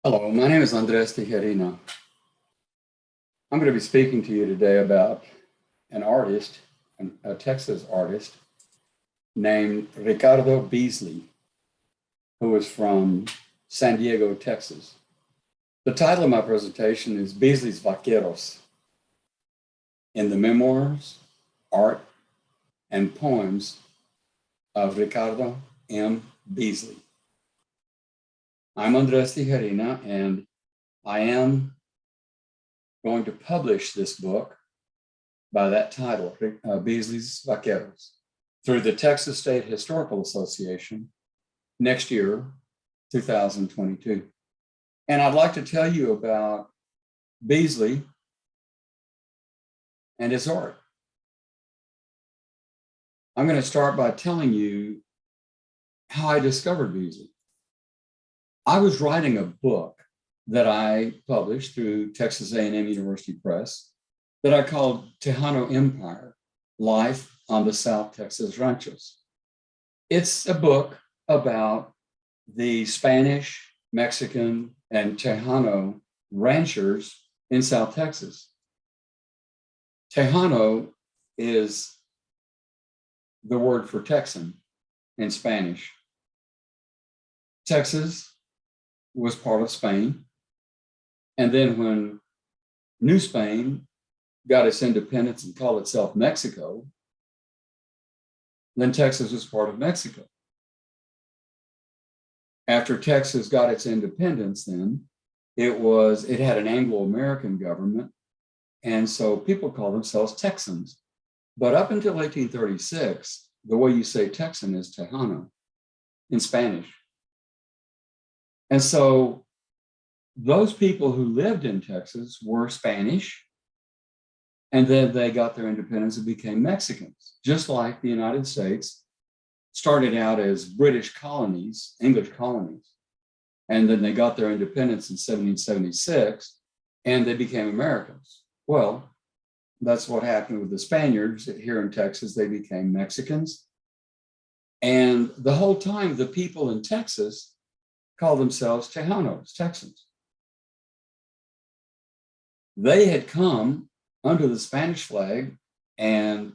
Hello, my name is Andres Tijerina. I'm going to be speaking to you today about an artist, a Texas artist named Ricardo Beasley, who is from San Diego, Texas. The title of my presentation is Beasley's Vaqueros, in the memoirs, art, and poems of Ricardo M. Beasley. I'm Andres Tijerina, and I am going to publish this book by that title, Beasley's Vaqueros, through the Texas State Historical Association next year, 2022. And I'd like to tell you about Beasley and his art. I'm going to start by telling you how I discovered Beasley. I was writing a book that I published through Texas A&M University Press that I called Tejano Empire, Life on the South Texas Ranchos. It's a book about the Spanish, Mexican, and Tejano ranchers in South Texas. Tejano is the word for Texan in Spanish. Texas was part of Spain. And then when New Spain got its independence and called itself Mexico, then Texas was part of Mexico. After Texas got its independence, then it had an Anglo-American government, and so people call themselves Texans. But up until 1836, the way you say Texan is Tejano in Spanish. And so those people who lived in Texas were Spanish, and then they got their independence and became Mexicans, just like the United States started out as British colonies, English colonies, and then they got their independence in 1776, and they became Americans. Well, that's what happened with the Spaniards here in Texas. They became Mexicans. And the whole time, the people in Texas called themselves Tejanos, Texans. They had come under the Spanish flag, and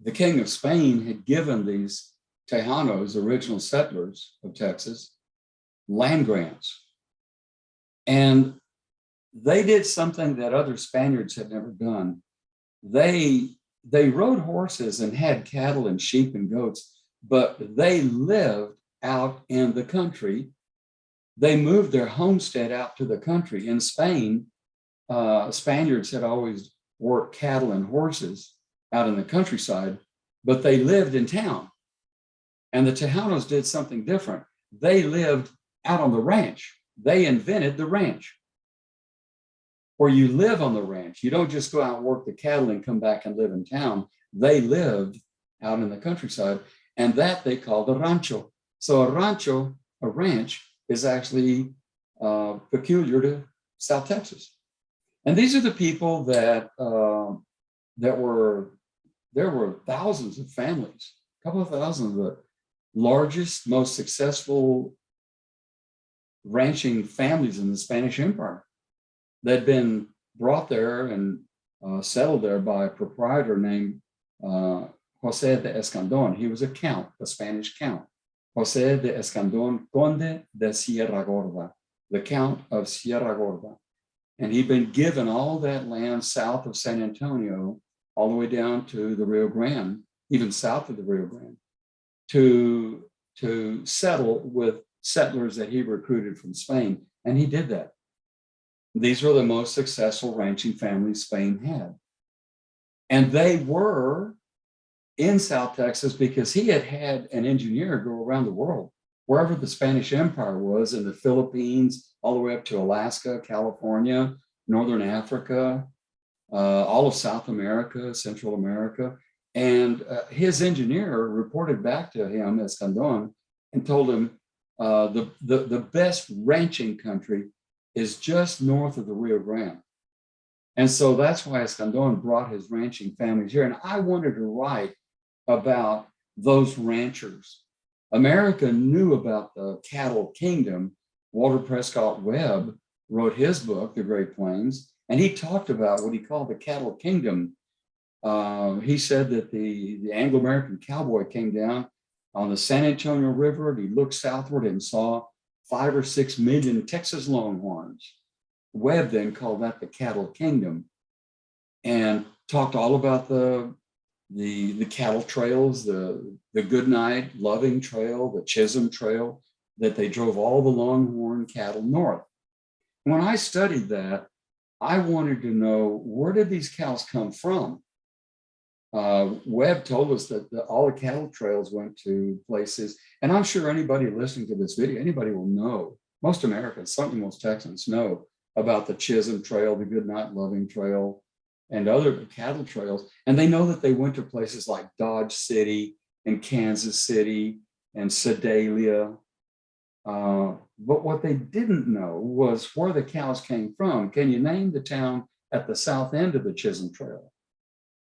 the King of Spain had given these Tejanos, original settlers of Texas, land grants. And they did something that other Spaniards had never done. They rode horses and had cattle and sheep and goats, but they lived out in the country. They moved their homestead out to the country. In Spain, Spaniards had always worked cattle and horses out in the countryside, but they lived in town. And the Tejanos did something different. They lived out on the ranch. They invented the ranch, where you live on the ranch. You don't just go out and work the cattle and come back and live in town. They lived out in the countryside, and that they called a rancho. So a rancho, a ranch, is actually peculiar to South Texas. And these are the people there were thousands of families, a couple of thousand of the largest, most successful ranching families in the Spanish Empire that had been brought there and settled there by a proprietor named José de Escandón. He was a count, a Spanish count. José de Escandón, Conde de Sierra Gorda, the Count of Sierra Gorda. And he'd been given all that land south of San Antonio, all the way down to the Rio Grande, even south of the Rio Grande, to settle with settlers that he recruited from Spain. And he did that. These were the most successful ranching families Spain had. And they were in South Texas because he had an engineer go around the world, wherever the Spanish Empire was, in the Philippines, all the way up to Alaska, California, Northern Africa, all of South America, Central America. And his engineer reported back to him, Escandon, and told him the best ranching country is just north of the Rio Grande. And so that's why Escandon brought his ranching families here. And I wanted to write about those ranchers. America knew about the cattle kingdom, Walter Prescott Webb wrote his book, The Great Plains, and he talked about what he called the cattle kingdom. He said that the Anglo-American cowboy came down on the San Antonio River and he looked southward and saw 5 or 6 million Texas Longhorns. Webb then called that the cattle kingdom and talked all about the cattle trails, the Goodnight Loving Trail, the Chisholm Trail, that they drove all the Longhorn cattle north. When I studied that, I wanted to know, where did these cows come from? Webb told us that all the cattle trails went to places, and I'm sure anybody listening to this video, anybody will know, most Americans, certainly most Texans know about the Chisholm Trail, the Goodnight Loving Trail, and other cattle trails. And they know that they went to places like Dodge City and Kansas City and Sedalia. But what they didn't know was where the cows came from. Can you name the town at the south end of the Chisholm Trail?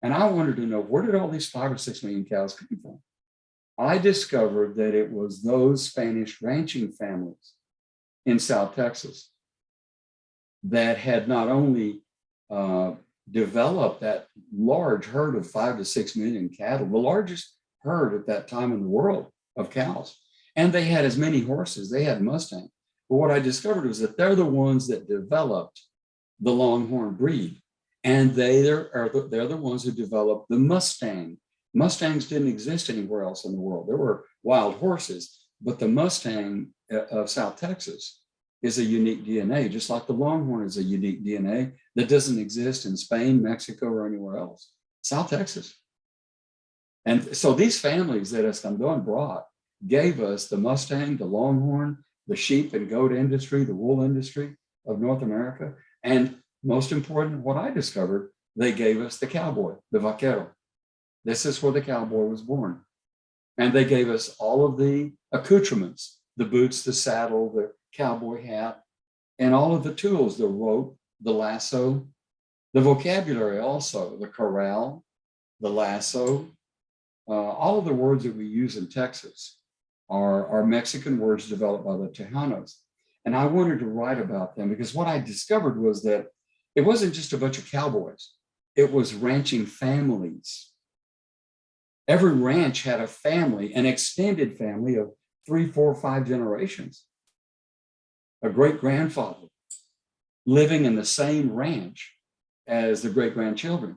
And I wanted to know, where did all these 5 or 6 million cows come from? I discovered that it was those Spanish ranching families in South Texas that had not only developed that large herd of 5 to 6 million cattle, the largest herd at that time in the world of cows. And they had as many horses, they had Mustangs. But what I discovered was that they're the ones that developed the Longhorn breed. And they're the ones who developed the Mustang. Mustangs didn't exist anywhere else in the world. There were wild horses, but the Mustang of South Texas is a unique DNA, just like the Longhorn is a unique DNA that doesn't exist in Spain, Mexico, or anywhere else. South Texas. And so these families that Escandon brought gave us the Mustang, the Longhorn, the sheep and goat industry, the wool industry of North America. And most important, what I discovered, they gave us the cowboy, the vaquero. This is where the cowboy was born. And they gave us all of the accoutrements, the boots, the saddle, the cowboy hat, and all of the tools, the rope, the lasso, the vocabulary also, the corral, the lasso, all of the words that we use in Texas are Mexican words developed by the Tejanos. And I wanted to write about them because what I discovered was that it wasn't just a bunch of cowboys. It was ranching families. Every ranch had a family, an extended family of 3, 4, 5 generations. A great-grandfather living in the same ranch as the great-grandchildren.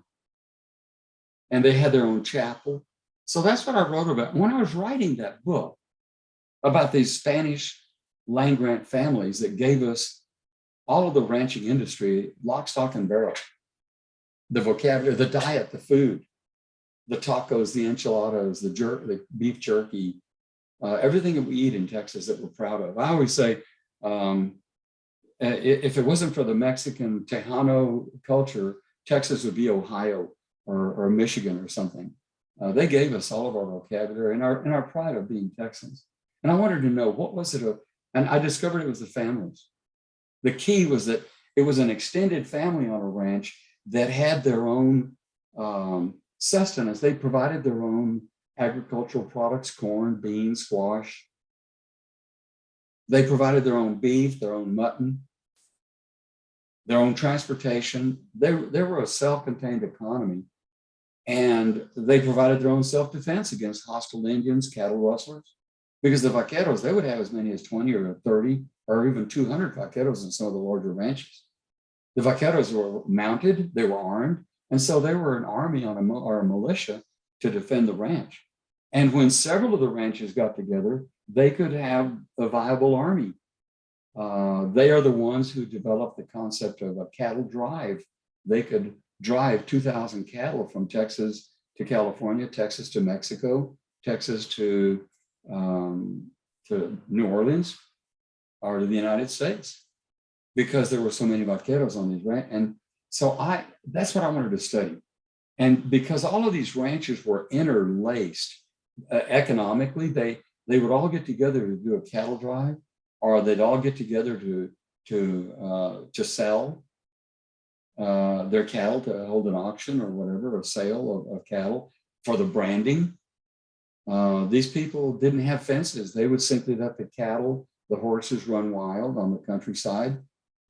And they had their own chapel. So that's what I wrote about. When I was writing that book about these Spanish land-grant families that gave us all of the ranching industry, lock, stock, and barrel, the vocabulary, the diet, the food, the tacos, the enchiladas, the beef jerky, everything that we eat in Texas that we're proud of. I always say, if it wasn't for the Mexican Tejano culture, Texas would be Ohio or Michigan or something. They gave us all of our vocabulary and our pride of being Texans. And I wanted to know, what was it? And I discovered it was the families. The key was that it was an extended family on a ranch that had their own sustenance. They provided their own agricultural products, corn, beans, squash. They provided their own beef, their own mutton, their own transportation. They were a self-contained economy, and they provided their own self-defense against hostile Indians, cattle rustlers, because the vaqueros, they would have as many as 20 or 30 or even 200 vaqueros in some of the larger ranches. The vaqueros were mounted, they were armed, and so they were an army or a militia to defend the ranch. And when several of the ranches got together, they could have a viable army. They are the ones who developed the concept of a cattle drive. They could drive 2,000 cattle from Texas to California, Texas to Mexico, Texas to New Orleans, or to the United States, because there were so many vaqueros on these ranches. And so that's what I wanted to study. And because all of these ranches were interlaced economically, they would all get together to do a cattle drive, or they'd all get together to sell their cattle, to hold an auction or whatever, a sale of cattle for the branding. These people didn't have fences. They would simply let the cattle the horses run wild on the countryside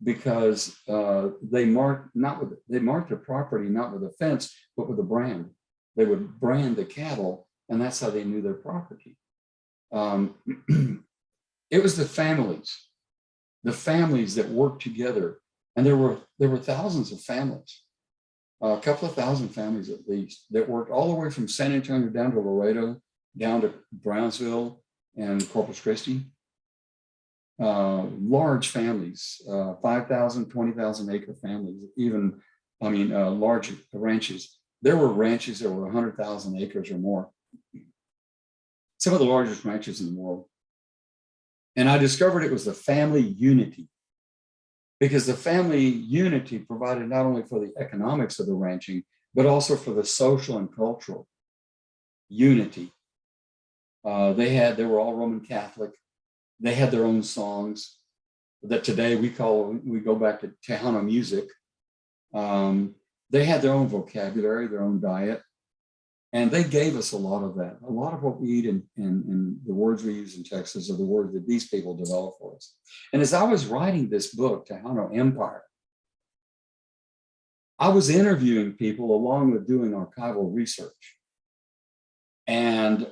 because they marked the property not with a fence, but with a brand. They would brand the cattle, and that's how they knew their property. It was the families that worked together, and there were thousands of families, a couple of thousand families at least, that worked all the way from San Antonio down to Laredo, down to Brownsville and Corpus Christi. Large families, 5,000, 20,000 acre families, even, large ranches. There were ranches that were 100,000 acres or more. Some of the largest ranches in the world. And I discovered it was the family unity, because the family unity provided not only for the economics of the ranching, but also for the social and cultural unity. They were all Roman Catholic. They had their own songs that today we go back to Tejano music. They had their own vocabulary, their own diet, and they gave us a lot of that. A lot of what we eat and the words we use in Texas are the words that these people developed for us. And as I was writing this book, Tejano Empire, I was interviewing people along with doing archival research. And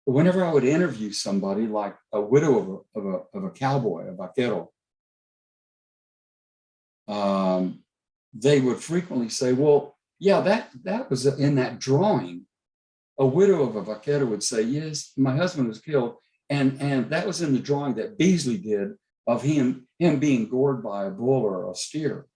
whenever I would interview somebody like a widow of a cowboy, a vaquero, they would frequently say, well, yeah, that was in that drawing. A widow of a vaquero would say, yes, my husband was killed. And that was in the drawing that Beasley did of him being gored by a bull or a steer.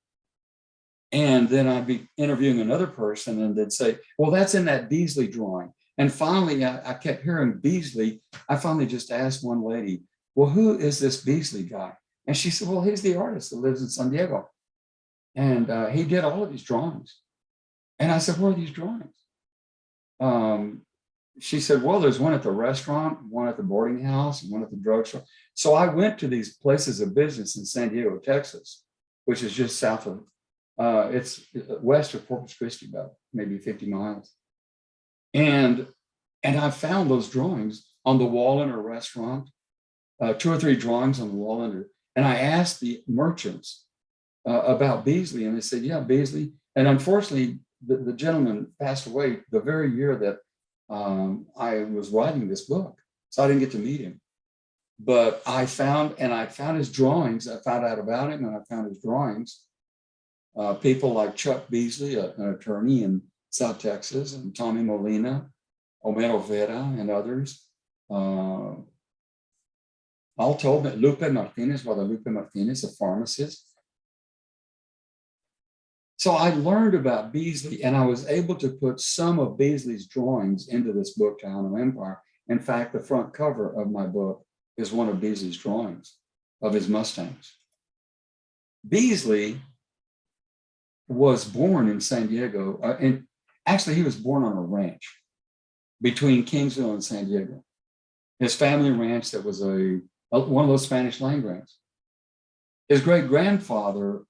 And then I'd be interviewing another person and they'd say, well, that's in that Beasley drawing. And finally, I kept hearing Beasley. I finally just asked one lady, well, who is this Beasley guy? And she said, well, he's the artist that lives in San Diego. And he did all of these drawings. And I said, where are these drawings? She said, well, there's one at the restaurant, one at the boarding house, and one at the drugstore. So I went to these places of business in San Diego, Texas, which is just south of, it's west of Corpus Christi, about maybe 50 miles. And I found those drawings on the wall in a restaurant, 2 or 3 drawings on the wall under. And I asked the merchants about Beasley, and they said, yeah, Beasley. And unfortunately, the gentleman passed away the very year that I was writing this book. So I didn't get to meet him. But I found his drawings. I found out about him, and I found his drawings. People like Chuck Beasley, an attorney in South Texas, and Tommy Molina, Homero Vera, and others. All told, Guadalupe Martinez, a pharmacist. So I learned about Beasley, and I was able to put some of Beasley's drawings into this book, Tejano Empire. In fact, the front cover of my book is one of Beasley's drawings of his Mustangs. Beasley was born in San Diego, and actually he was born on a ranch between Kingsville and San Diego. His family ranch that was one of those Spanish land grants. His great-grandfather,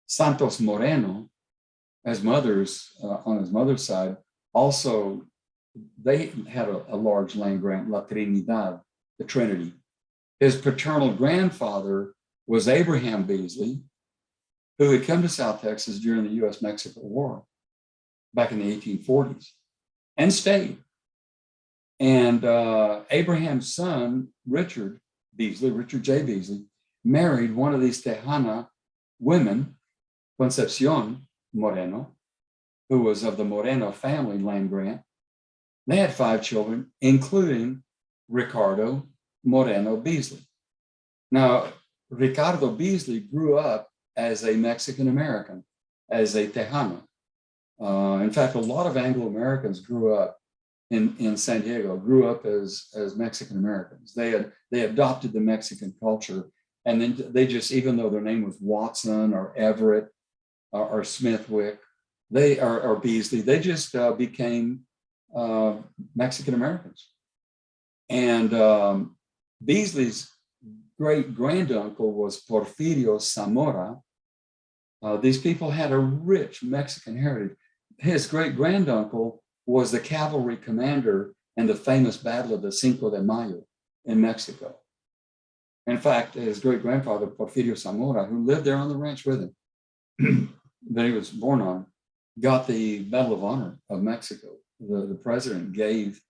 Santos Moreno, on his mother's side, also, they had a large land grant, La Trinidad, the Trinity. His paternal grandfather was Abraham Beasley, who had come to South Texas during the US-Mexico War back in the 1840s and stayed. And Abraham's son, Richard J. Beasley, married one of these Tejana women, Concepcion Moreno, who was of the Moreno family land grant. They had 5 children, including Ricardo Moreno Beasley. Now, Ricardo Beasley grew up as a Mexican American, as a Tejano. In fact, a lot of Anglo-Americans grew up in San Diego, grew up as Mexican Americans. They adopted the Mexican culture, and then they just, even though their name was Watson or Everett or Smithwick, or Beasley, they just became Mexican Americans. And Beasley's great-granduncle was Porfirio Zamora. These people had a rich Mexican heritage. His great-granduncle was the cavalry commander in the famous Battle of the Cinco de Mayo in Mexico. In fact, his great-grandfather, Porfirio Zamora, who lived there on the ranch with him, that he was born on, got the Medal of Honor of Mexico. The president gave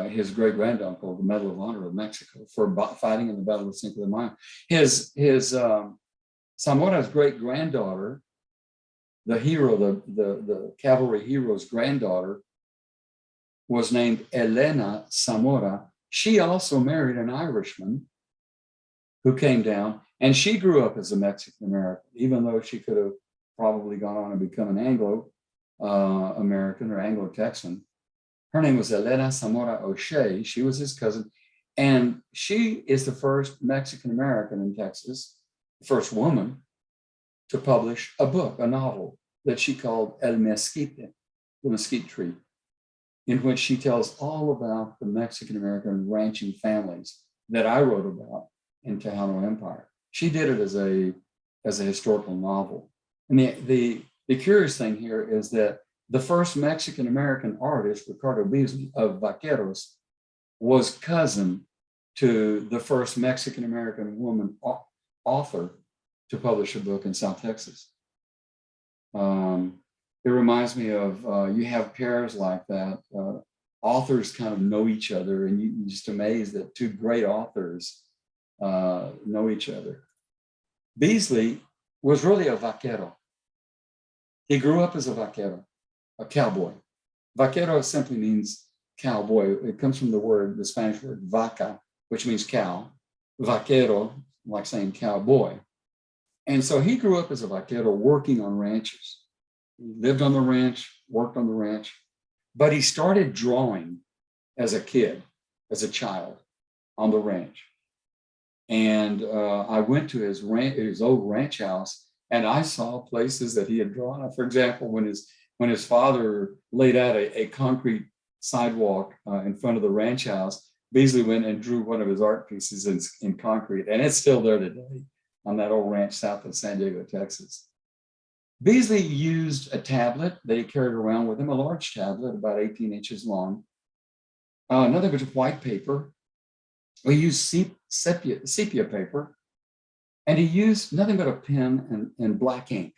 his great-granduncle the Medal of Honor of Mexico for fighting in the Battle of Cinco de Mayo. His Zamora's great-granddaughter, the hero, the cavalry hero's granddaughter, was named Elena Zamora. She also married an Irishman who came down, and she grew up as a Mexican American, even though she could have probably gone on and become an Anglo American or Anglo Texan. Her name was Elena Zamora O'Shea. She was his cousin, and she is the first Mexican American in Texas, the first woman to publish a book, a novel that she called El Mesquite, the mesquite tree, in which she tells all about the Mexican American ranching families that I wrote about in Tejano Empire. She did it as a historical novel. And the curious thing here is that the first Mexican American artist, Ricardo Beasley of Vaqueros, was cousin to the first Mexican American woman author to publish a book in South Texas. It reminds me of, you have pairs like that. Authors kind of know each other, and you're just amazed that two great authors know each other. Beasley was really a vaquero. He grew up as a vaquero, a cowboy. Vaquero simply means cowboy. It comes from the Spanish word vaca, which means cow. Vaquero, like saying cowboy. And so he grew up as a vaquero working on ranches. He lived on the ranch, worked on the ranch, but he started drawing as a kid, as a child on the ranch. And I went to his old ranch house, and I saw places that he had drawn. For example, when his father laid out a concrete sidewalk in front of the ranch house, Beasley went and drew one of his art pieces in concrete, and it's still there today on that old ranch south of San Diego, Texas. Beasley used a tablet that he carried around with him, a large tablet about 18 inches long, nothing but white paper. We used sepia paper, and he used nothing but a pen and black ink.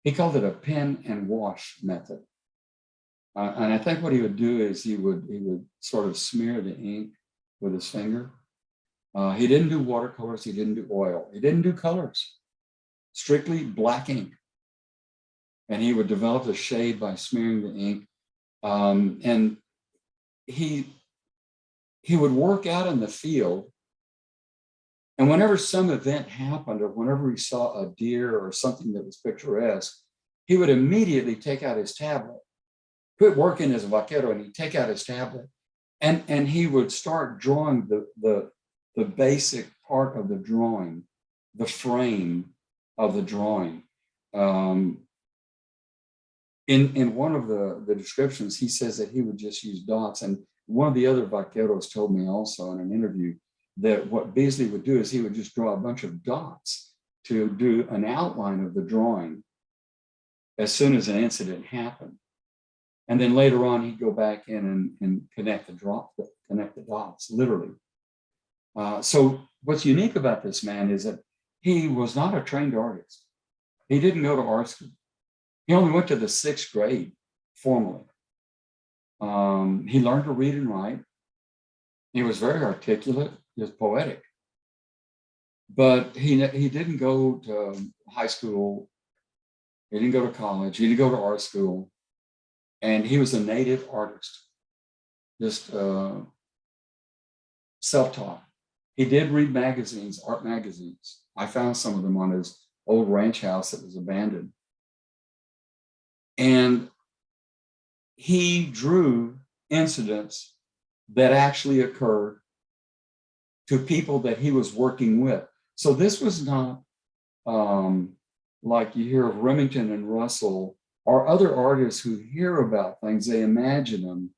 He called it a pen and wash method. And I think what he would do is he would sort of smear the ink with his finger. He didn't do watercolors, he didn't do oil, he didn't do colors, strictly black ink. And he would develop the shade by smearing the ink. And he would work out in the field. And whenever some event happened, or whenever he saw a deer or something that was picturesque, he would immediately take out his tablet, quit working as a vaquero, and he'd take out his tablet. And he would start drawing the basic part of the drawing, the frame of the drawing. In one of the descriptions, he says that he would just use dots. And one of the other vaqueros told me also in an interview that what Beasley would do is he would just draw a bunch of dots to do an outline of the drawing as soon as an incident happened. And then later on, he'd go back in and connect the dots, literally. So what's unique about this man is that he was not a trained artist. He didn't go to art school. He only went to the 6th grade formally. He learned to read and write. He was very articulate. He was poetic. But he didn't go to high school. He didn't go to college. He didn't go to art school. And he was a native artist, just self-taught. He did read magazines, art magazines. I found some of them on his old ranch house that was abandoned. And he drew incidents that actually occurred to people that he was working with. So this was not like you hear of Remington and Russell or other artists who hear about things, they imagine them,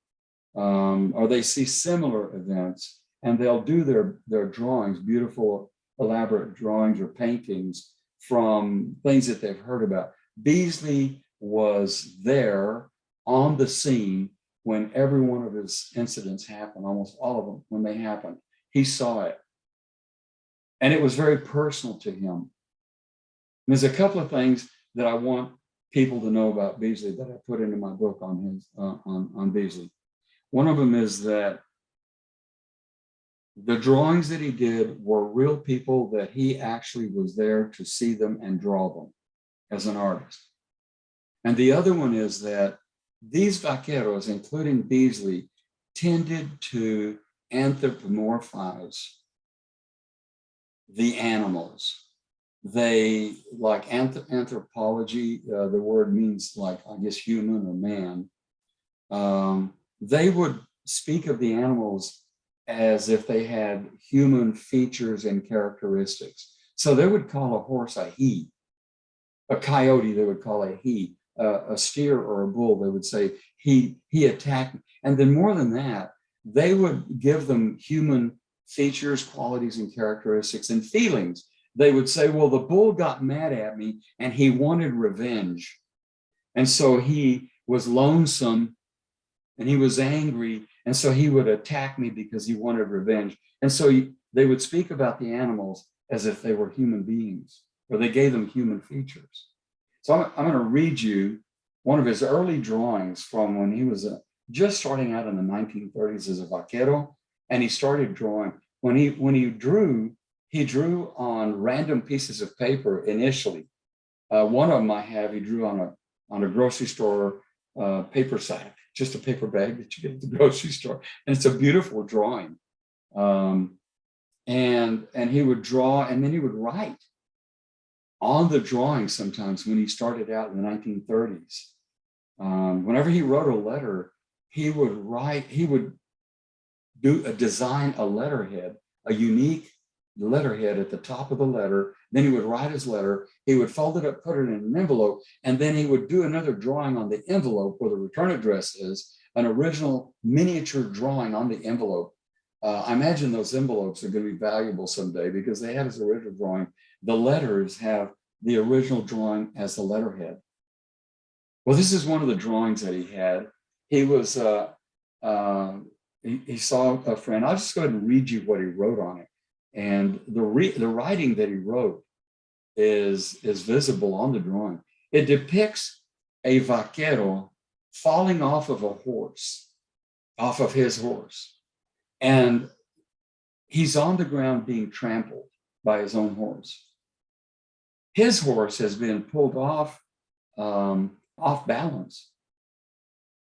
or they see similar events, and they'll do their drawings, beautiful, elaborate drawings or paintings from things that they've heard about. Beasley was there on the scene when every one of his incidents happened, almost all of them, when they happened. He saw it. And it was very personal to him. And there's a couple of things that I want people to know about Beasley that I put into my book on his on Beasley. One of them is that the drawings that he did were real people that he actually was there to see them and draw them as an artist. And the other one is that these vaqueros, including Beasley, tended to anthropomorphize the animals. They, like anthropology, the word means like, I guess, human or man. They would speak of the animals as if they had human features and characteristics. So they would call a horse a he, a coyote they would call a he, a steer or a bull they would say he attacked. And then more than that, they would give them human features, qualities, and characteristics and feelings. They would say, well, the bull got mad at me and he wanted revenge. And so he was lonesome and he was angry. And so he would attack me because he wanted revenge. And so they would speak about the animals as if they were human beings, or they gave them human features. So I'm going to read you one of his early drawings from when he was just starting out in the 1930s as a vaquero. And he started drawing. When he drew on random pieces of paper initially. One of them I have, he drew on a grocery store paper sack, just a paper bag that you get at the grocery store. And it's a beautiful drawing. And he would draw, and then he would write on the drawing sometimes when he started out in the 1930s. Whenever he wrote a letter, he would design a letterhead, a unique letterhead at the top of the letter. Then he would write his letter, he would fold it up, put it in an envelope, and then he would do another drawing on the envelope where the return address is, an original miniature drawing on the envelope. I imagine those envelopes are going to be valuable someday because they have his original drawing. The letters have the original drawing as the letterhead. Well, this is one of the drawings that he had. He was, he saw a friend. I'll just go ahead and read you what he wrote on it. And the writing that he wrote is visible on the drawing. It depicts a vaquero falling off of a horse, off of his horse. And he's on the ground being trampled by his own horse. His horse has been pulled off balance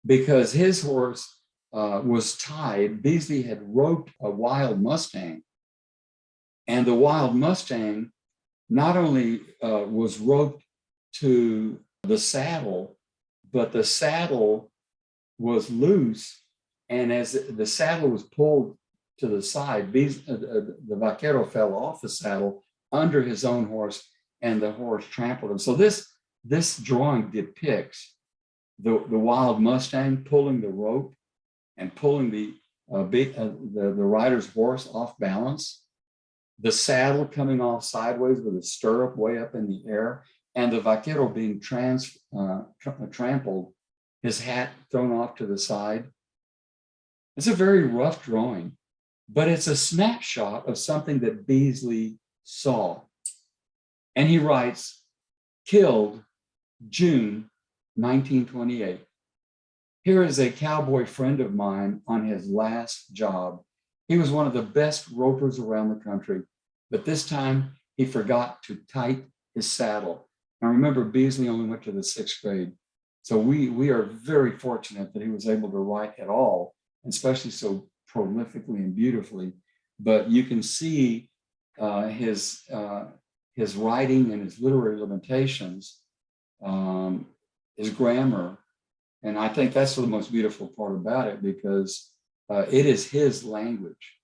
because his horse was tied. Beasley had roped a wild Mustang. And the wild Mustang not only was roped to the saddle, but the saddle was loose. And as the saddle was pulled to the side, the vaquero fell off the saddle under his own horse, and the horse trampled him. So this drawing depicts the wild Mustang pulling the rope and pulling the rider's horse off balance, the saddle coming off sideways with a stirrup way up in the air, and the vaquero being trampled, his hat thrown off to the side. It's a very rough drawing, but it's a snapshot of something that Beasley saw. And he writes, killed June 1928. Here is a cowboy friend of mine on his last job. He was one of the best ropers around the country, but this time he forgot to tighten his saddle. Now remember, Beasley only went to the 6th grade. So we are very fortunate that he was able to write at all, especially so prolifically and beautifully. But you can see his writing and his literary limitations, his grammar. And I think that's the most beautiful part about it, because it is his language.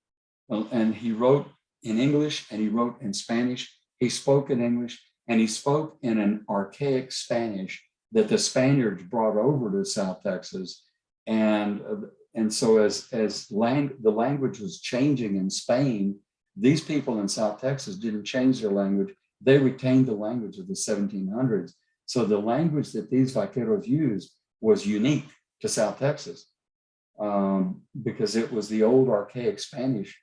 And he wrote in English and he wrote in Spanish. He spoke in English and he spoke in an archaic Spanish that the Spaniards brought over to South Texas. And so as the language was changing in Spain, these people in South Texas didn't change their language. They retained the language of the 1700s. So the language that these vaqueros used was unique to South Texas, because it was the old archaic Spanish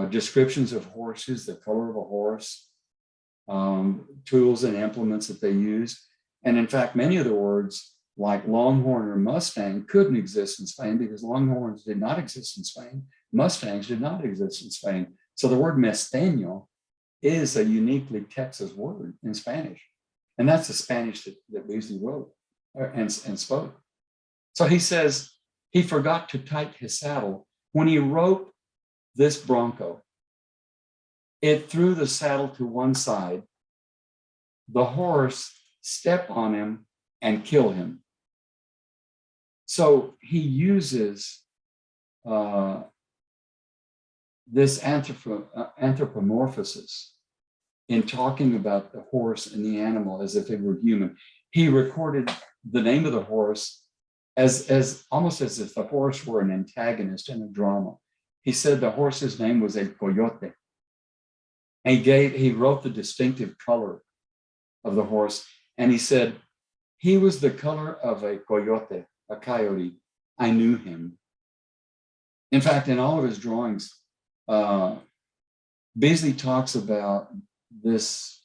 descriptions of horses, the color of a horse, tools and implements that they used. And in fact, many of the words like Longhorn or Mustang couldn't exist in Spain because Longhorns did not exist in Spain. Mustangs did not exist in Spain. So the word mesteño is a uniquely Texas word in Spanish. And that's the Spanish that Beasley wrote and spoke. So he says he forgot to tighten his saddle. When he wrote this bronco, it threw the saddle to one side. The horse stepped on him and killed him. So he uses this anthropomorphosis in talking about the horse and the animal as if it were human. He recorded the name of the horse as almost as if the horse were an antagonist in a drama. He said the horse's name was El Coyote. And he wrote the distinctive color of the horse. And he said, he was the color of a coyote, a coyote. I knew him. In fact, in all of his drawings, Beasley talks about this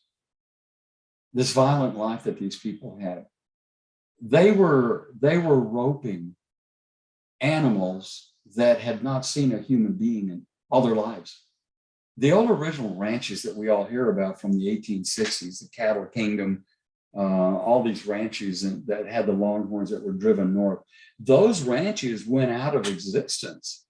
violent life that these people had. They were roping animals that had not seen a human being in all their lives. The old original ranches that we all hear about from the 1860s, the Cattle Kingdom, all these ranches that had the longhorns that were driven north, those ranches went out of existence.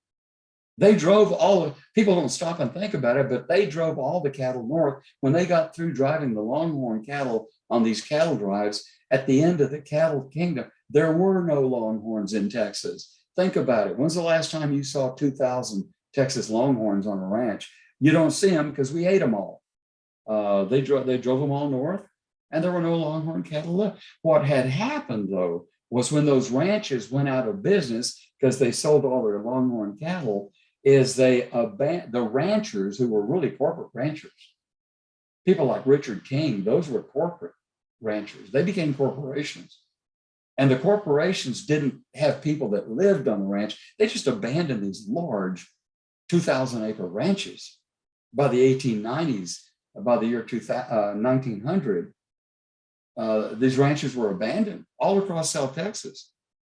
They drove people don't stop and think about it, but they drove all the cattle north. When they got through driving the longhorn cattle on these cattle drives, at the end of the Cattle Kingdom, there were no longhorns in Texas. Think about it. When's the last time you saw 2,000 Texas longhorns on a ranch? You don't see them because we ate them all. They drove them all north, and there were no longhorn cattle left. What had happened, though, was when those ranches went out of business because they sold all their longhorn cattle, is the ranchers who were really corporate ranchers, people like Richard King, those were corporate ranchers. They became corporations. And the corporations didn't have people that lived on the ranch. They just abandoned these large 2,000-acre ranches. By the 1890s, by the year 1900, these ranches were abandoned all across South Texas.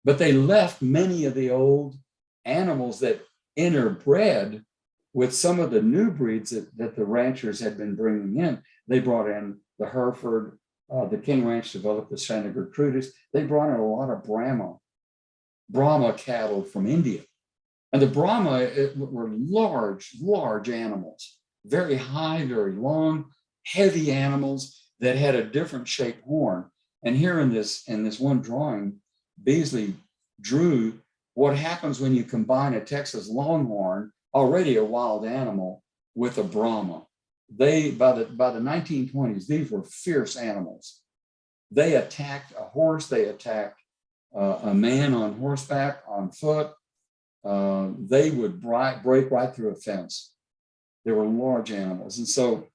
But they left many of the old animals that interbred with some of the new breeds that the ranchers had been bringing in. They brought in the Hereford, the King Ranch developed the Santa Gertrudis. They brought in a lot of Brahma cattle from India. And the Brahma were large animals, very high, very long, heavy animals that had a different shaped horn. And here in this one drawing, Beasley drew what happens when you combine a Texas Longhorn, already a wild animal, with a Brahma. By the 1920s, these were fierce animals. They attacked a horse, they attacked a man on horseback, on foot. They would break right through a fence. They were large animals. And so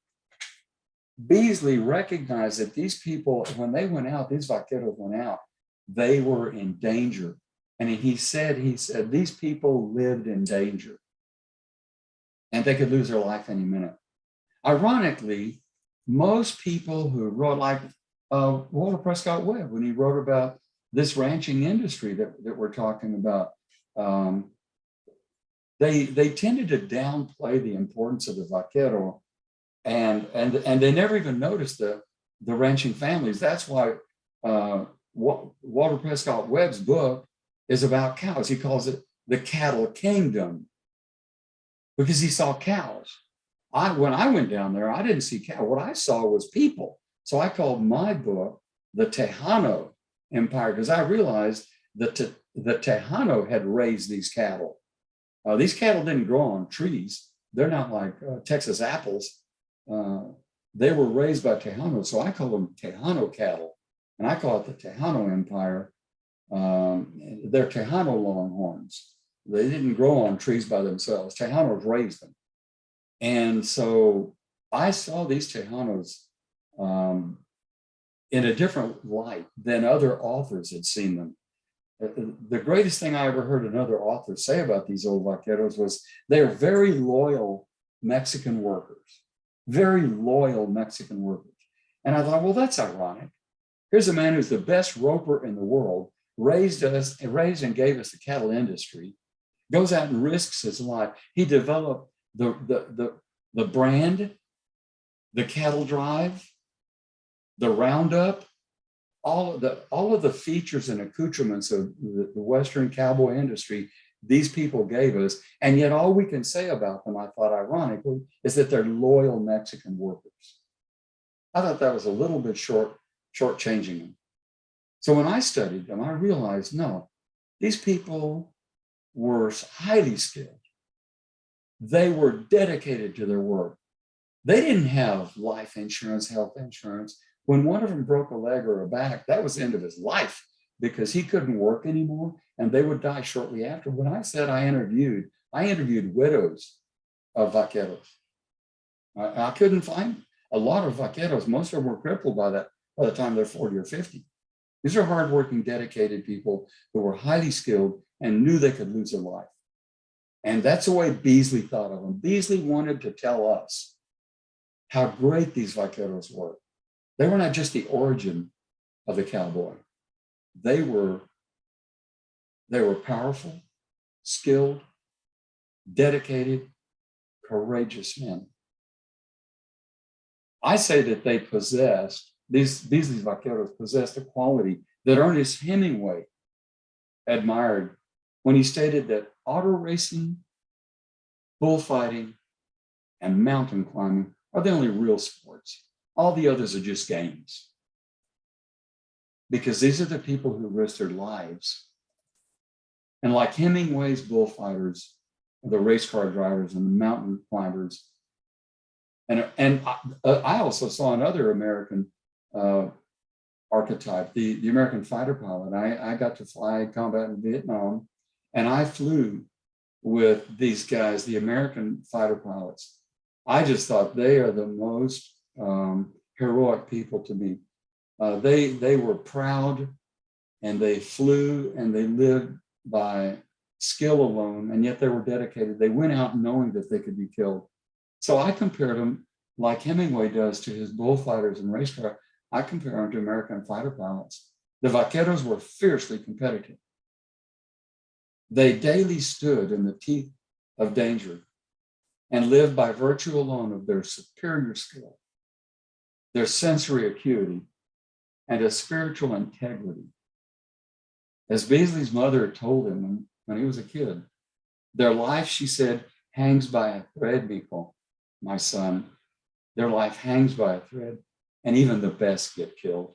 Beasley recognized that these people, when they went out, these vaqueros went out, they were in danger. And he said, these people lived in danger and they could lose their life any minute. Ironically, most people who wrote, like Walter Prescott Webb, when he wrote about this ranching industry that we're talking about, they tended to downplay the importance of the vaquero, and they never even noticed the ranching families. That's why Walter Prescott Webb's book is about cows. He calls it the Cattle Kingdom because he saw cows. When I went down there, I didn't see cows. What I saw was people. So I called my book the Tejano Empire because I realized that the Tejano had raised these cattle. These cattle didn't grow on trees. They're not like Texas apples. They were raised by Tejanos. So I call them Tejano cattle. And I call it the Tejano Empire. They're Tejano Longhorns. They didn't grow on trees by themselves. Tejanos raised them. And so I saw these Tejanos in a different light than other authors had seen them. The greatest thing I ever heard another author say about these old vaqueros was they're very loyal Mexican workers, very loyal Mexican workers. And I thought, well, that's ironic. Here's a man who's the best roper in the world, raised and gave us the cattle industry, goes out and risks his life. He developed the brand, the cattle drive, the roundup, all of the features and accoutrements of the Western cowboy industry. These people gave us, and yet all we can say about them, I thought ironically, is that they're loyal Mexican workers. I thought that was a little bit shortchanging them. So when I studied them, I realized, no, these people were highly skilled. They were dedicated to their work. They didn't have life insurance, health insurance. When one of them broke a leg or a back, that was the end of his life because he couldn't work anymore and they would die shortly after. When I said I interviewed widows of vaqueros. I couldn't find a lot of vaqueros. Most of them were crippled by the time they're 40 or 50. These are hardworking, dedicated people who were highly skilled and knew they could lose their life. And that's the way Beasley thought of them. Beasley wanted to tell us how great these vaqueros were. They were not just the origin of the cowboy. They were powerful, skilled, dedicated, courageous men. I say that they possessed, these vaqueros possessed a quality that Ernest Hemingway admired when he stated that auto racing, bullfighting, and mountain climbing are the only real sports. All the others are just games. Because these are the people who risk their lives. And like Hemingway's bullfighters, the race car drivers and the mountain climbers, and I also saw another American archetype, the American fighter pilot. I got to fly combat in Vietnam, and I flew with these guys, the American fighter pilots. I just thought they are the most heroic people to me. They were proud, and they flew, and they lived by skill alone, and yet they were dedicated. They went out knowing that they could be killed. So I compared them, like Hemingway does, to his bullfighters and race car. I compare them to American fighter pilots. The vaqueros were fiercely competitive. They daily stood in the teeth of danger and lived by virtue alone of their superior skill, their sensory acuity, and a spiritual integrity. As Beasley's mother told him when he was a kid, their life, she said, hangs by a thread, Mijo, my son. Their life hangs by a thread, and even the best get killed.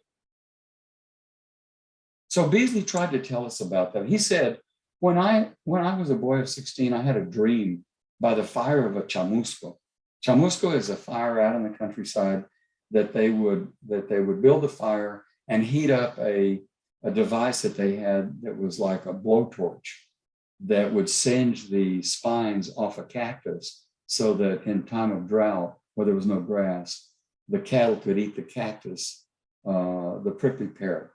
So Beasley tried to tell us about that. He said, when I was a boy of 16, I had a dream by the fire of a chamusco. Chamusco is a fire out in the countryside that they would build a fire and heat up a device that they had that was like a blowtorch that would singe the spines off a cactus so that in time of drought, where there was no grass, the cattle could eat the cactus, the prickly pear.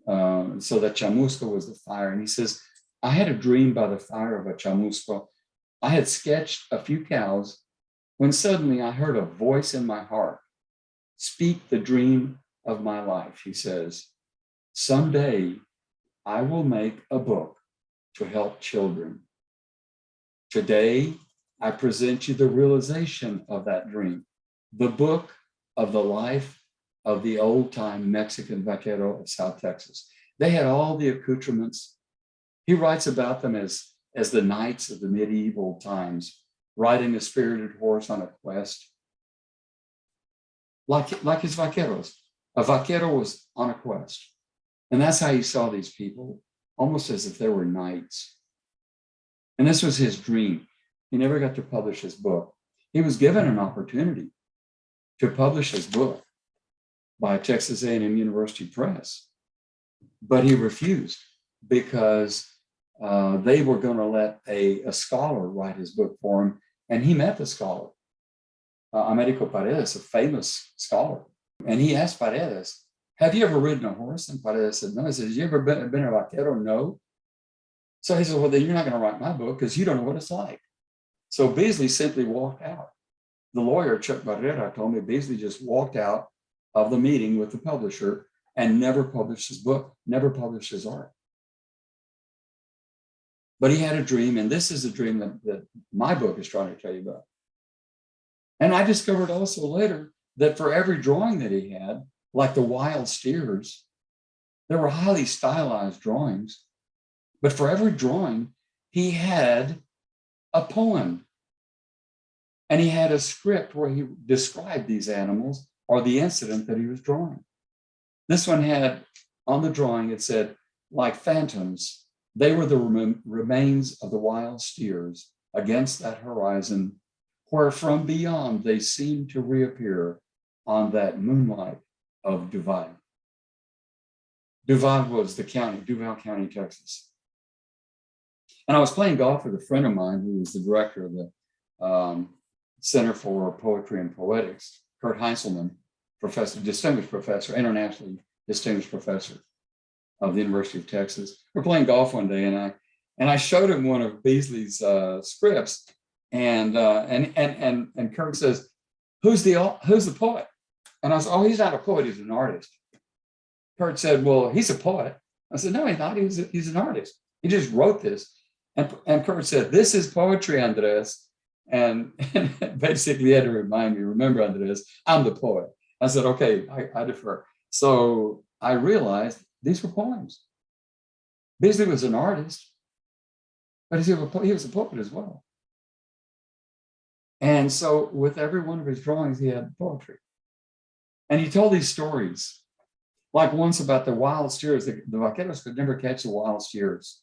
So that chamusco was the fire. And he says, I had a dream by the fire of a chamusco. I had sketched a few cows when suddenly I heard a voice in my heart speak the dream of my life. He says, someday I will make a book to help children. Today, I present you the realization of that dream, the book of the life of the old-time Mexican vaquero of South Texas. They had all the accoutrements. He writes about them as the knights of the medieval times, riding a spirited horse on a quest. Like his vaqueros. A vaquero was on a quest. And that's how he saw these people, almost as if they were knights. And this was his dream. He never got to publish his book. He was given an opportunity to publish his book by Texas A&M University Press, but he refused because they were going to let a scholar write his book for him, and he met the scholar, Americo Paredes, a famous scholar, and he asked Paredes, have you ever ridden a horse? And Paredes said, no. He said, have you ever been a vaquero? No. So he said, well, then you're not going to write my book because you don't know what it's like. So Beasley simply walked out. The lawyer, Chuck Barrera, told me Beasley just walked out of the meeting with the publisher and never published his book, never published his art. But he had a dream, and this is a dream that my book is trying to tell you about. And I discovered also later that for every drawing that he had, like the wild steers, there were highly stylized drawings, but for every drawing, he had a poem. And he had a script where he described these animals or the incident that he was drawing. This one had, on the drawing, it said, like phantoms, they were the remains of the wild steers against that horizon, where from beyond they seemed to reappear on that moonlight of Duval. Duval was the county, Duval County, Texas. And I was playing golf with a friend of mine who was the director of the Center for Poetry and Poetics, Kurt Heinzelman, professor, distinguished professor, internationally distinguished professor of the University of Texas. We're playing golf one day, and I showed him one of Beasley's scripts, and Kurt says, "Who's the poet?" And I said, "Oh, he's not a poet; he's an artist." Kurt said, "Well, he's a poet." I said, "No, he's not. He's an artist. He just wrote this." And Kurt said, "This is poetry, Andres." And basically he had to remind me, "Remember, Andres, I'm the poet." I said, "Okay, I defer." So I realized these were poems. Beasley was an artist, but he was a poet as well. And so with every one of his drawings, he had poetry. And he told these stories, like once about the wild steers. The vaqueros could never catch the wild steers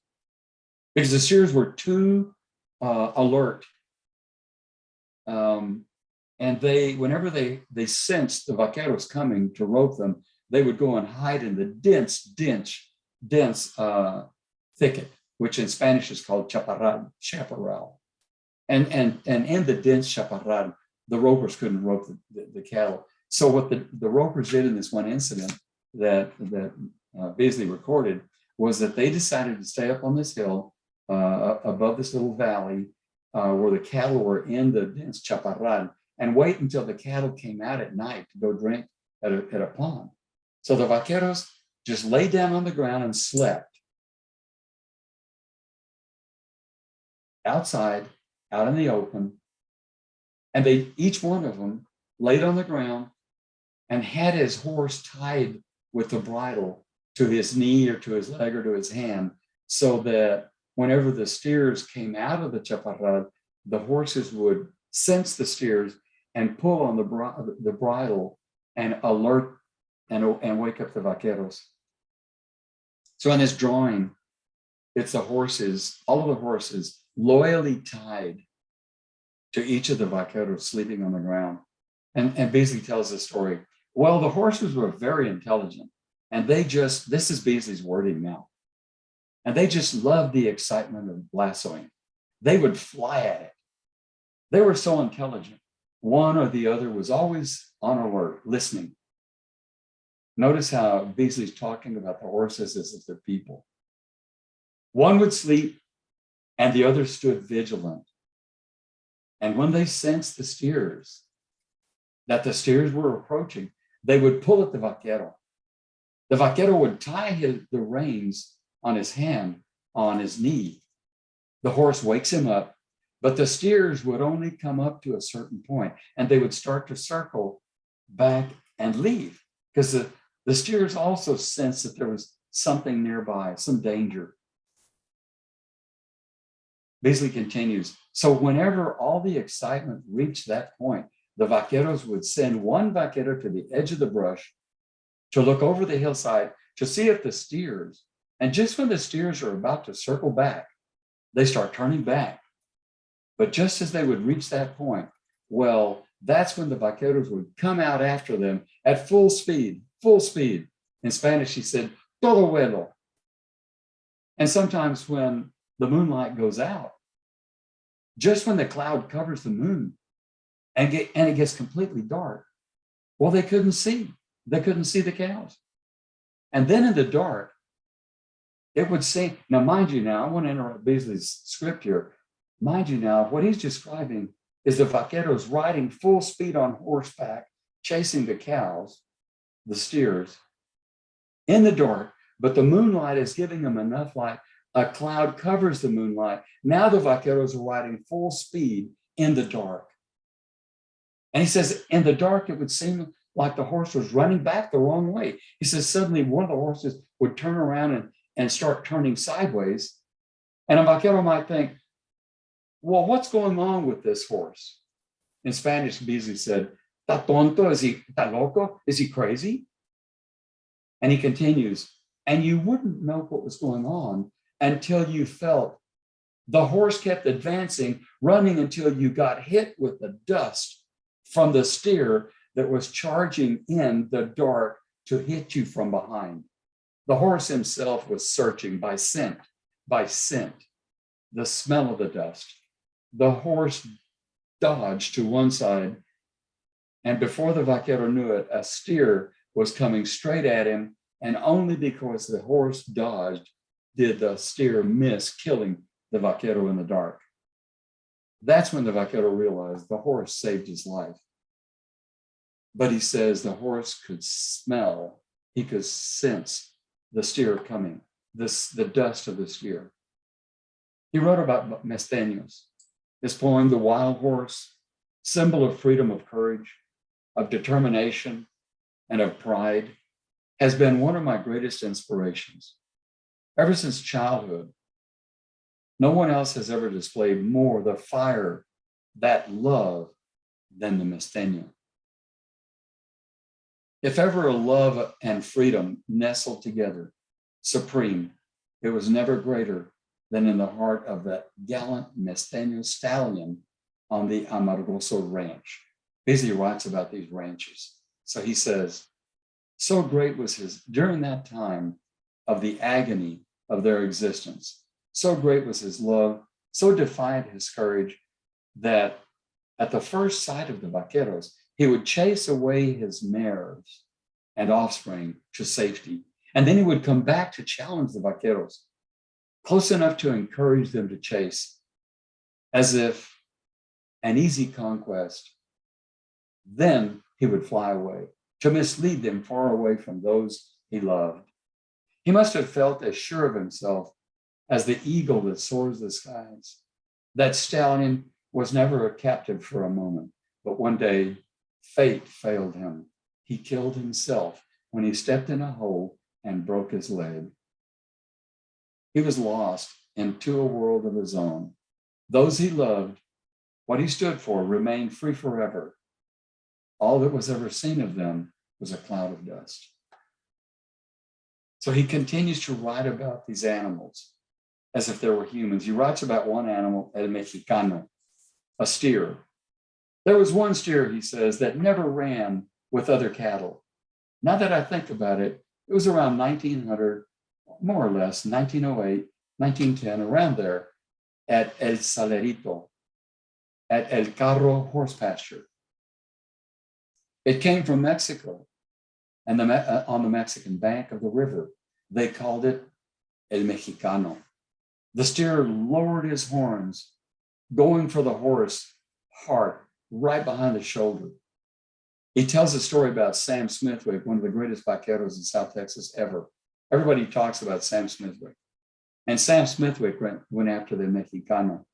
because the steers were too alert. And whenever they sensed the vaqueros coming to rope them, they would go and hide in the dense thicket, which in Spanish is called chaparral. And in the dense chaparral, the ropers couldn't rope the cattle. So what the ropers did in this one incident that Beasley recorded was that they decided to stay up on this hill above this little valley where the cattle were in the dense chaparral and wait until the cattle came out at night to go drink at a pond. So the vaqueros just laid down on the ground and slept outside, out in the open. And each one of them laid on the ground and had his horse tied with the bridle to his knee or to his leg or to his hand, so that whenever the steers came out of the chaparral, the horses would sense the steers and pull on the bridle and alert and wake up the vaqueros. So in this drawing, it's the horses, all of the horses loyally tied to each of the vaqueros sleeping on the ground. And Beasley tells the story. Well, the horses were very intelligent, and this is Beasley's wording now, and they just loved the excitement of lassoing. They would fly at it. They were so intelligent. One or the other was always on alert, listening. Notice how Beasley's talking about the horses as if they're people. One would sleep, and the other stood vigilant. And when they sensed that the steers were approaching, they would pull at the vaquero. The vaquero would tie the reins on his hand, on his knee. The horse wakes him up, but the steers would only come up to a certain point, and they would start to circle back and leave, because the steers also sensed that there was something nearby, some danger. Beasley continues, so whenever all the excitement reached that point, the vaqueros would send one vaquero to the edge of the brush to look over the hillside to see if the steers, and just when the steers are about to circle back, they start turning back. But just as they would reach that point, well, that's when the vaqueros would come out after them at full speed. In Spanish, he said, todo vuelo. And sometimes when the moonlight goes out, just when the cloud covers the moon and it gets completely dark, well, they couldn't see. They couldn't see the cows. And then in the dark, it would seem, now mind you, I want to interrupt Beasley's script here. Mind you now, what he's describing is the vaqueros riding full speed on horseback, chasing the cows, the steers, in the dark, but the moonlight is giving them enough light. A cloud covers the moonlight. Now the vaqueros are riding full speed in the dark. And he says, in the dark, it would seem like the horse was running back the wrong way. He says, suddenly one of the horses would turn around and start turning sideways. And a vaquero might think, well, what's going on with this horse? In Spanish, Beasley said, ¿Está tonto? ¿Está loco? Is he crazy? And he continues, and you wouldn't know what was going on until you felt the horse kept advancing, running until you got hit with the dust from the steer that was charging in the dark to hit you from behind. The horse himself was searching by scent, the smell of the dust. The horse dodged to one side, and before the vaquero knew it, a steer was coming straight at him, and only because the horse dodged did the steer miss killing the vaquero in the dark. That's when the vaquero realized the horse saved his life. But he says the horse could smell, he could sense the steer coming, the dust of the steer. He wrote about Mesteños. His poem, The Wild Horse, symbol of freedom, of courage, of determination, and of pride, has been one of my greatest inspirations. Ever since childhood, no one else has ever displayed more the fire, that love, than the Mesteño. If ever a love and freedom nestled together, supreme, it was never greater than in the heart of that gallant Mesteño stallion on the Amargoso Ranch. Beasley writes about these ranches. So he says, so great was his, during that time of the agony of their existence, so great was his love, so defiant his courage, that at the first sight of the vaqueros, he would chase away his mares and offspring to safety. And then he would come back to challenge the vaqueros, close enough to encourage them to chase, as if an easy conquest. Then he would fly away to mislead them far away from those he loved. He must have felt as sure of himself as the eagle that soars the skies. That stallion was never a captive for a moment, but one day fate failed him. He killed himself when he stepped in a hole and broke his leg. He was lost into a world of his own. Those he loved, what he stood for, remained free forever. All that was ever seen of them was a cloud of dust. So he continues to write about these animals as if they were humans. He writes about one animal, El Mexicano, a steer. There was one steer, he says, that never ran with other cattle. Now that I think about it, it was around 1900, more or less, 1908, 1910, around there, at El Salerito, at El Carro horse pasture. It came from Mexico, and on the Mexican bank of the river. They called it El Mexicano. The steer lowered his horns, going for the horse heart, right behind the shoulder. He tells a story about Sam Smithwick, one of the greatest vaqueros in South Texas ever. Everybody talks about Sam Smithwick. And Sam Smithwick went after the Mexicano.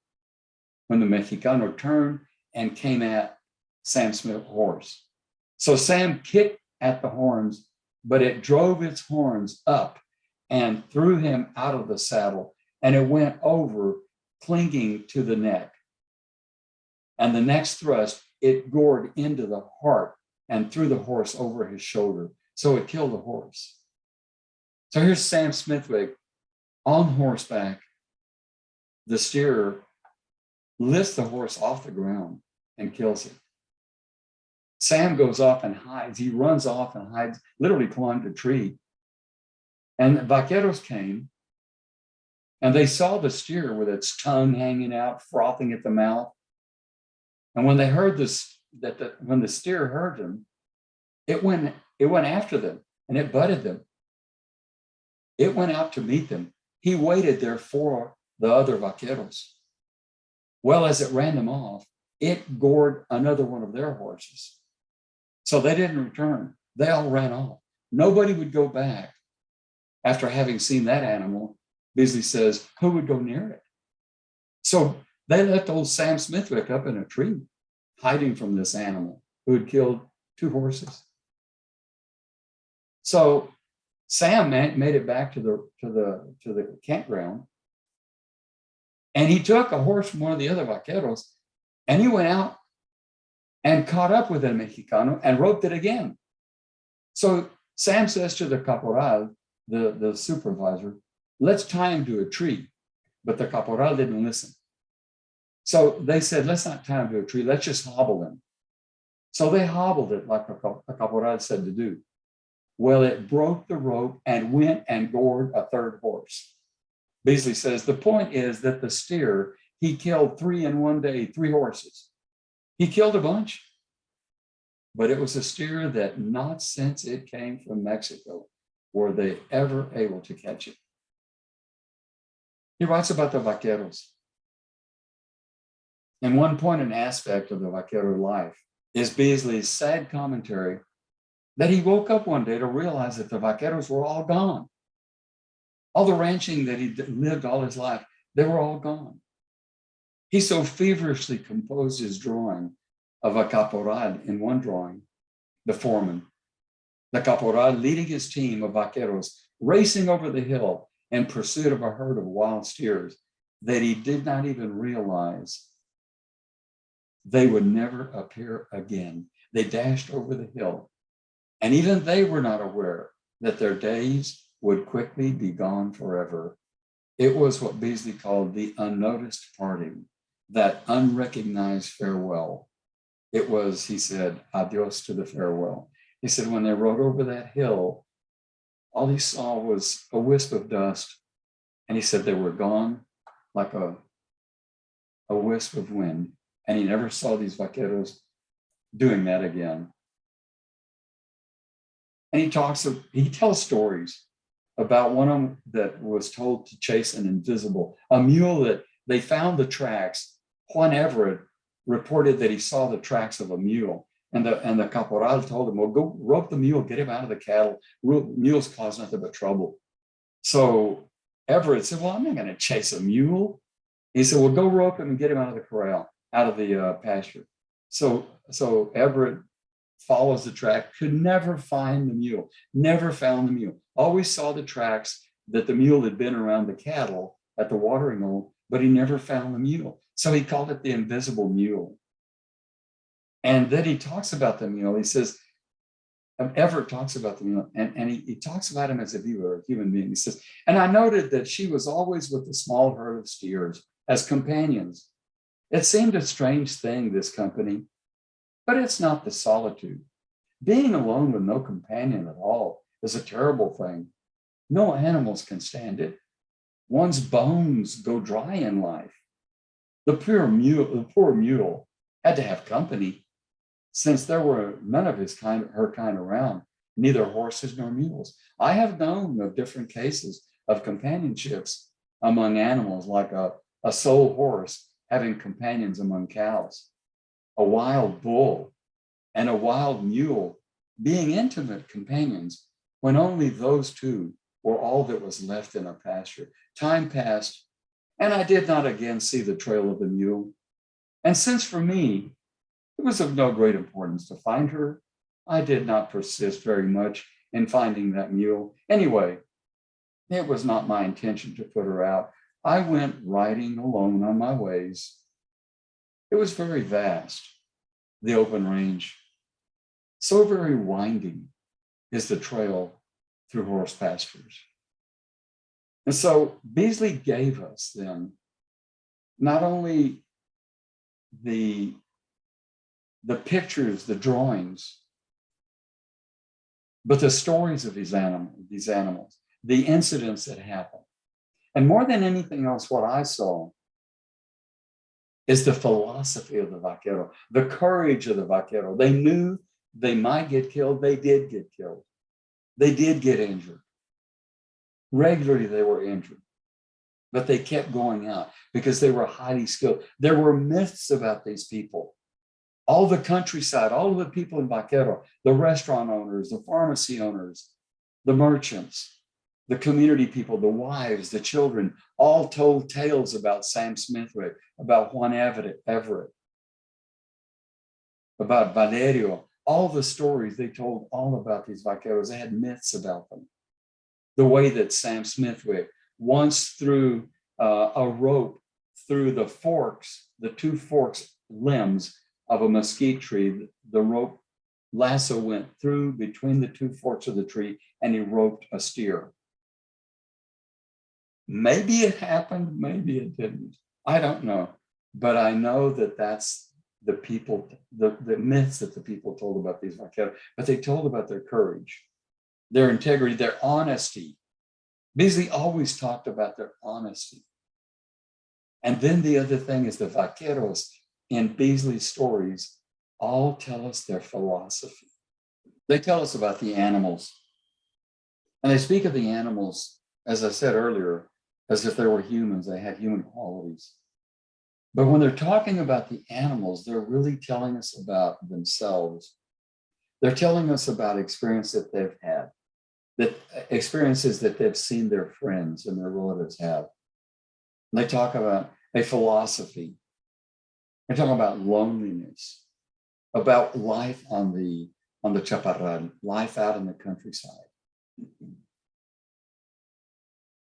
When the Mexicano turned and came at Sam Smith's horse. So Sam kicked at the horns, but it drove its horns up and threw him out of the saddle, and it went over, clinging to the neck. And the next thrust, it gored into the heart and threw the horse over his shoulder. So it killed the horse. So here's Sam Smithwick on horseback. The steerer lifts the horse off the ground and kills it. Sam goes off and hides. He runs off and hides, literally climbed a tree. And the vaqueros came, and they saw the steer with its tongue hanging out, frothing at the mouth. And when they heard this, when the steer heard them, it went after them and it butted them. It went out to meet them. He waited there for the other vaqueros. Well, as it ran them off, it gored another one of their horses. So they didn't return. They all ran off. Nobody would go back after having seen that animal. Beasley says, who would go near it? So they left old Sam Smithwick up in a tree, hiding from this animal who had killed 2 horses. So Sam made it back to the campground, and he took a horse from one of the other vaqueros, and he went out and caught up with El Mexicano and roped it again. So Sam says to the caporal, the supervisor, let's tie him to a tree. But the caporal didn't listen. So they said, let's not tie him to a tree, let's just hobble him. So they hobbled it like the caporal said to do. Well, it broke the rope and went and gored a 3rd horse. Beasley says, the point is that the steer, he killed 3 in one day, 3 horses. He killed a bunch, but it was a steer that not since it came from Mexico were they ever able to catch it. He writes about the vaqueros. And one point and aspect of the vaquero life is Beasley's sad commentary that he woke up one day to realize that the vaqueros were all gone. All the ranching that he lived all his life, they were all gone. He so feverishly composed his drawing of a caporal in one drawing, the foreman, the caporal leading his team of vaqueros, racing over the hill in pursuit of a herd of wild steers that he did not even realize they would never appear again. They dashed over the hill, and even they were not aware that their days would quickly be gone forever. It was what Beasley called the unnoticed parting, that unrecognized farewell. It was, he said, adios to the farewell. He said, when they rode over that hill, all he saw was a wisp of dust. And he said they were gone like a wisp of wind. And he never saw these vaqueros doing that again. And he tells stories about one that was told to chase an invisible, a mule that they found the tracks. Juan Everett reported that he saw the tracks of a mule, and the caporal told him, well, go rope the mule, get him out of the cattle. Mules cause nothing but trouble. So Everett said, well, I'm not going to chase a mule. He said, well, go rope him and get him out of the corral, out of the pasture. So Everett follows the track, could never find the mule, never found the mule. Always saw the tracks that the mule had been around the cattle at the watering hole, but he never found the mule. So he called it the invisible mule. And then he talks about the mule. He says, Everett talks about the mule, and he talks about him as if he were a human being. He says, and I noted that she was always with a small herd of steers as companions. It seemed a strange thing, this company, but it's not the solitude. Being alone with no companion at all is a terrible thing. No animals can stand it. One's bones go dry in life. The poor mule had to have company, since there were none of her kind around, neither horses nor mules. I have known of different cases of companionships among animals, like a sole horse having companions among cows, a wild bull and a wild mule being intimate companions when only those two were all that was left in a pasture. Time passed, and I did not again see the trail of the mule. And since for me, it was of no great importance to find her, I did not persist very much in finding that mule. Anyway, it was not my intention to put her out. I went riding alone on my ways. It was very vast, the open range. So very winding is the trail through horse pastures. And so Beasley gave us then not only the pictures, the drawings, but the stories of these animals, the incidents that happened. And more than anything else, what I saw is the philosophy of the vaquero, the courage of the vaquero. They knew they might get killed. They did get killed. They did get injured. Regularly, they were injured. but they kept going out because they were highly skilled. There were myths about these people. All the countryside, all of the people in Vaquero, the restaurant owners, the pharmacy owners, the merchants, the community people, the wives, the children, all told tales about Sam Smithwick, about Juan Everett, about Valerio. All the stories they told all about these vaqueros. They had myths about them. The way that Sam Smithwick once threw a rope through the forks, the two forks limbs of a mesquite tree. The rope lasso went through between the two forks of the tree and he roped a steer. Maybe it happened, maybe it didn't. I don't know. But I know that that's the people, the myths that the people told about these vaqueros, but they told about their courage, their integrity, their honesty. Beasley always talked about their honesty. And then the other thing is the vaqueros in Beasley's stories all tell us their philosophy. They tell us about the animals. And they speak of the animals, as I said earlier, as if they were humans, they had human qualities. But when they're talking about the animals, they're really telling us about themselves. They're telling us about experience that they've had, that experiences that they've seen their friends and their relatives have. And they talk about a philosophy. They talk about loneliness, about life on the chaparral, life out in the countryside.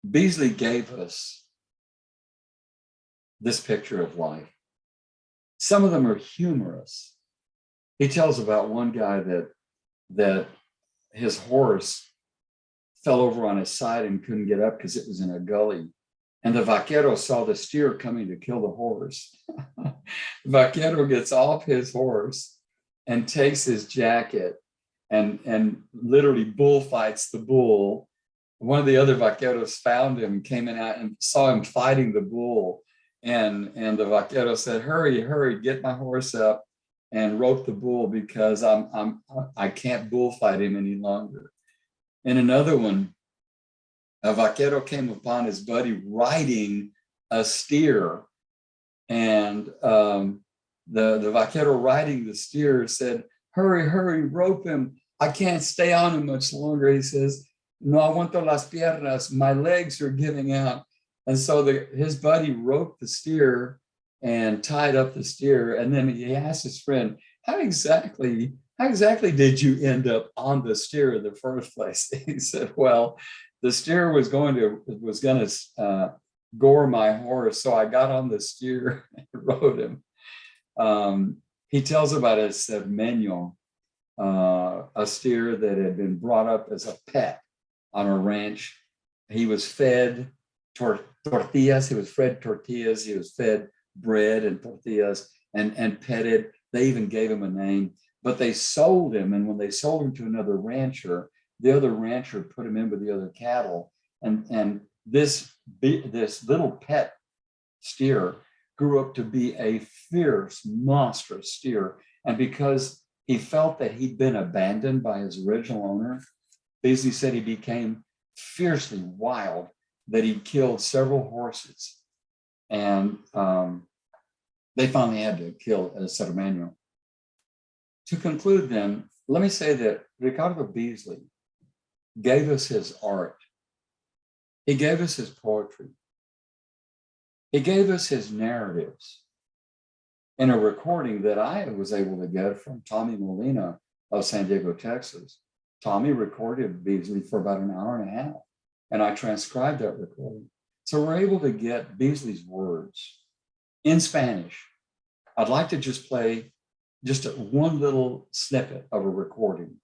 Beasley gave us this picture of life. Some of them are humorous. He tells about one guy that his horse fell over on his side and couldn't get up because it was in a gully. And the vaquero saw the steer coming to kill the horse. The vaquero gets off his horse and takes his jacket and literally bullfights the bull. One of the other vaqueros found him, came in out and saw him fighting the bull. And the vaquero said, hurry, get my horse up and rope the bull because I can't bullfight him any longer. In another one, a vaquero came upon his buddy riding a steer. And the vaquero riding the steer said, hurry, rope him. I can't stay on him much longer. He says, no aguanto las piernas. My legs are giving out. And so his buddy roped the steer and tied up the steer. And then he asked his friend, how exactly did you end up on the steer in the first place? He said, well, the steer was going to gore my horse. So I got on the steer and rode him. He tells about a cermeño, a steer that had been brought up as a pet on a ranch. He was fed tortillas. He was fed tortillas. He was fed bread and tortillas and petted. They even gave him a name, but they sold him. And when they sold him to another rancher, the other rancher put him in with the other cattle. And this little pet steer grew up to be a fierce, monstrous steer. And because he felt that he'd been abandoned by his original owner, Beasley said he became fiercely wild, that he killed several horses. And they finally had to kill a cermeño. To conclude then, let me say that Ricardo Beasley gave us his art. He gave us his poetry. He gave us his narratives in a recording that I was able to get from Tommy Molina of San Diego, Texas. Tommy recorded Beasley for about an hour and a half, and I transcribed that recording. So we're able to get Beasley's words in Spanish. I'd like to just play one little snippet of a recording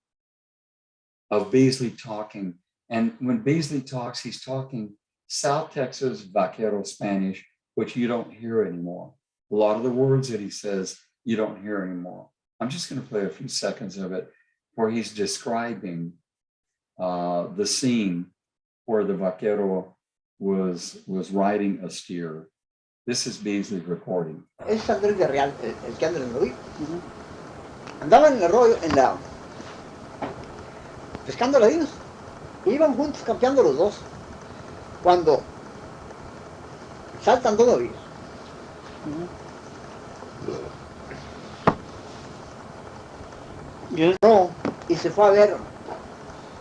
of Beasley talking. And when Beasley talks, he's talking South Texas vaquero Spanish, which you don't hear anymore. A lot of the words that he says, you don't hear anymore. I'm just going to play a few seconds of it where he's describing the scene where the vaquero was riding a steer. This is Beasley's recording. Es Andrés de Real, el que anda en el arroyo. Andaba en el arroyo, pescando ladinos. Iban juntos campeando los dos. Cuando saltan 2 novillos. No, y se fue a ver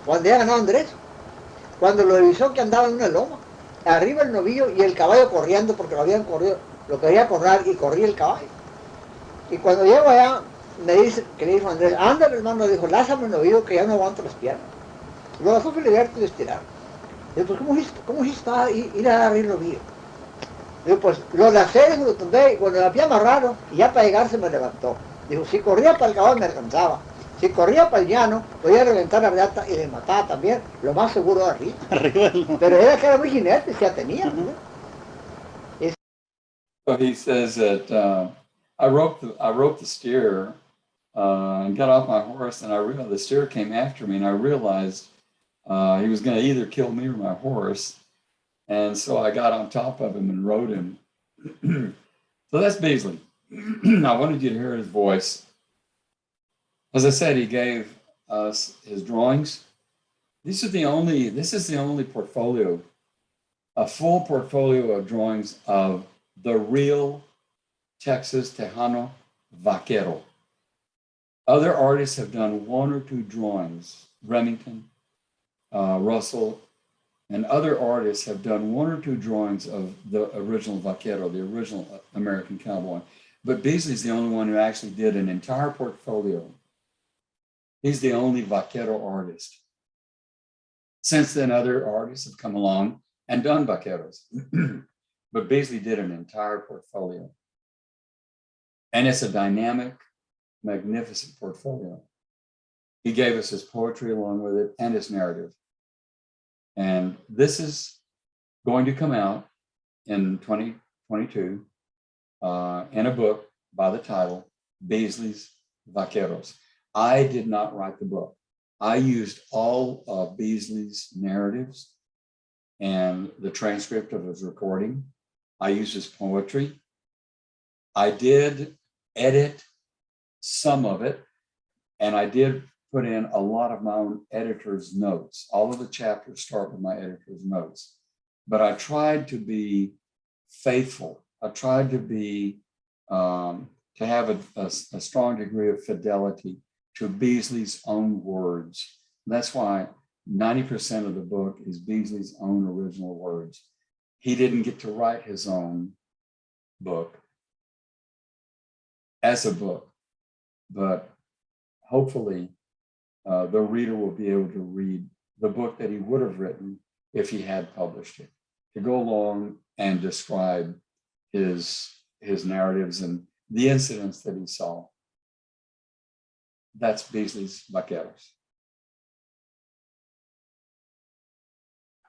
cuando ya ganaron derecho. Cuando lo revisó que andaba en una loma, arriba el novillo y el caballo corriendo porque lo habían corrido, lo quería correr y corría el caballo. Y cuando llego allá, me dice, que le dijo Andrés, ándale hermano, dijo, lázame el novillo que ya no aguanto las piernas. Lo dejó Filiberto y estirar. Digo, pues ¿cómo está ir a agarrar el novillo? Digo, pues lo lacé, lo tumbé, y cuando lo había amarrado, y ya para llegar se me levantó. Dijo, si corría para el caballo me alcanzaba. Si corría para el llano, podía reventar la reata y le mataba también, lo más seguro arriba. Pero era que era muy jinete, ya tenía. ¿No? So he says that I roped the steer and got off my horse, and I realized the steer came after me, and I realized he was going to either kill me or my horse, and so I got on top of him and rode him. So that's Beasley. I wanted you to hear his voice. As I said, he gave us his drawings. This is the only portfolio, a full portfolio of drawings of the real Texas Tejano vaquero. Other artists have done 1 or 2 drawings. Remington, Russell, and other artists have done 1 or 2 drawings of the original vaquero, the original American cowboy. But Beasley's the only one who actually did an entire portfolio. He's the only vaquero artist. Since then, other artists have come along and done vaqueros. But Beasley did an entire portfolio. And it's a dynamic, magnificent portfolio. He gave us his poetry along with it and his narrative. And this is going to come out in 2022 in a book by the title, Beasley's Vaqueros. I did not write the book. I used all of Beasley's narratives and the transcript of his recording. I used his poetry. I did edit some of it, and I did put in a lot of my own editor's notes. All of the chapters start with my editor's notes. But I tried to be faithful. I tried to be, to have a strong degree of fidelity to Beasley's own words. That's why 90% of the book is Beasley's own original words. He didn't get to write his own book as a book, but hopefully the reader will be able to read the book that he would have written if he had published it, to go along and describe his narratives and the incidents that he saw. That's Beasley's Vaqueros.